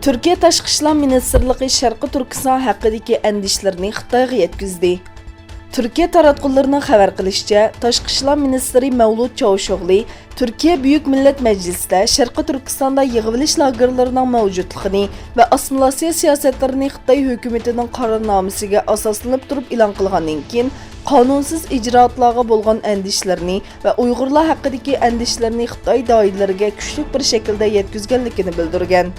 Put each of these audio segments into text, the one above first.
Türkiye Tashqi ishlar Ministerligi Sharqi Turkiston haqidagi andishlarni Xitoyga yetkazdi. Türkiye taratqullarining xabar qilishicha, Tashqi ishlar ministri Mavlud Çavuşoğlu Türkiye Büyük Millet Meclisi'de Sharqi Turkistonda yig'ilish lagerlarining mavjudligini va assimilyatsiya siyosatlarini Xitoy hukumatining qarornomasiga asoslanib turib e'lon qilgandan keyin qonunsiz ijroatlarga bo'lgan andishlarni va Uyg'urlar haqidagi andishlarni Xitoy doiralariga kuchli bir shaklda yetkazganligini bildirgan.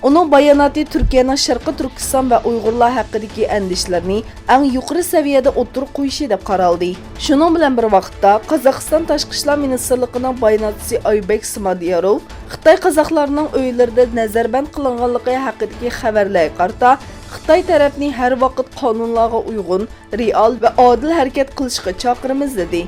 Onun bayonoti Türkiye'nin Sharqi Turkiston va Uyg'urlar haqidagi andishlarni eng yuqori saviyada o'tirib qo'yishi deb qaraldi. Shuning bilan bir vaqtda Qozog'iston Tashqi ishlar ministrligining bayonotchisi Oybek Smadiyarov Xitoy qozoqlarining uylarida nazarband qilinganligi haqidagi xabarlar qarta Xitoy tarafni har vaqt qonunlarga uyg'un, real va odil harakat qilishga chaqiramiz dedi.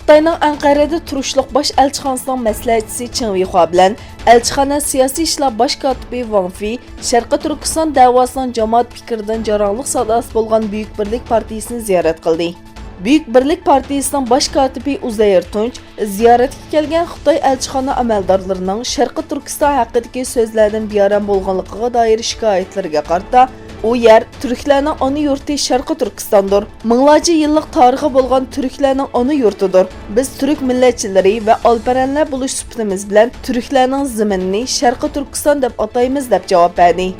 Xitoyning Anqarada turishliq bosh elchixonasining maslahatchisi Chen Weihua bilan elchixona siyosiy ishlar bosh kotibi Wang Fi Sharqi Turkiston davosining jamoat fikridan jaranglik sadosi bo'lgan Buyuk Birlik partiyasini ziyorat qildi. Buyuk Birlik partiyasining bosh kotibi Uzayir Tunch ziyoratga kelgan Xitoy elchixona amaldorlarining Sharqi Turkiston haqidagi so'zlardan beyaram bo'lganligiga doir shikoyatlariga qarta u yer Türklerning ona yurti Sharqi Turkistondir. Minglarcha yillik tarixi bo'lgan Türklerning ona yurtidir. Biz Türk millatchilari va alparanlar bo'lish sifatimiz bilan Türklerning zaminini Sharqi Turkiston deb ataymiz deb javob berdi.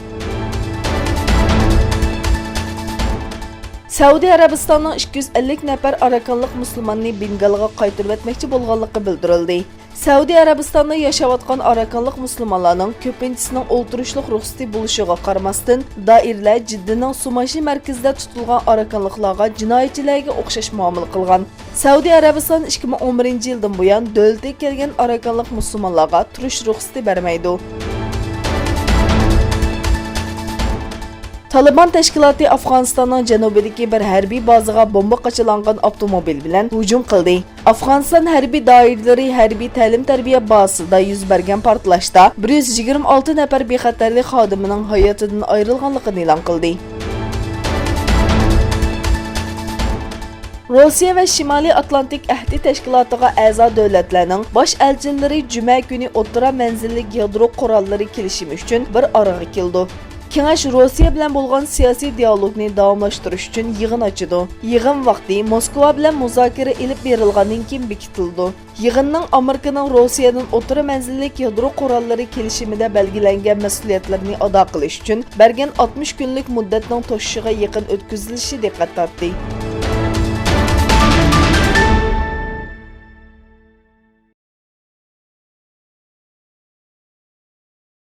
Saudiya Arabistonining 250 nafar arakanlik musulmonni Bengalga qaytarib etmoqchi bo'lganligi bildirildi. Saudiya Arabistonda yashayotgan arakanlik musulmonlarning ko'pinchisining o'ltirishlik ruxsati bo'lishiga qaramasdan, doiralar Jiddining Sumashi markazida tutilgan arakanliklarga jinoyatchilarga o'xshash muomala qilgan. Saudiya Arabistoni 2011-yildan buyon davlatga kelgan arakanlik musulmonlarga turish ruxsati bermaydi. Taliban tashkiloti Afg'onistonning janubidagi bir harbiy bazaga bomba qachilangan avtomobil bilan hujum qildi. Afg'oniston harbiy doiralari harbiy ta'lim-tarbiya bazasida yuz bergan portlashda 126 nafar bexatarlik xodimining hayotidan ayrilganligini e'lon qildi. Rossiya va Shimoliy Atlantik ahdi tashkilotiga a'zo davlatlarning bosh elchilari juma kuni o'rta manzilli yadro qurollari kelishimi uchun bir oraga keldi. Kengash Rossiya bilan bo'lgan siyosiy dialogni davomlashtirish uchun yig'in ochdi. Yig'in vaqti Moskva bilan muzokara elib berilgandan keyin bekitildi. Yig'inning Amerikaning Rossiyadan o'rta manzilli yadro qurollari kelishimida belgilangan mas'uliyatlarni ado qilish uchun bergan 60 kunlik muddatning to'shishiga yaqin o'tkazilishi diqqat tortdi.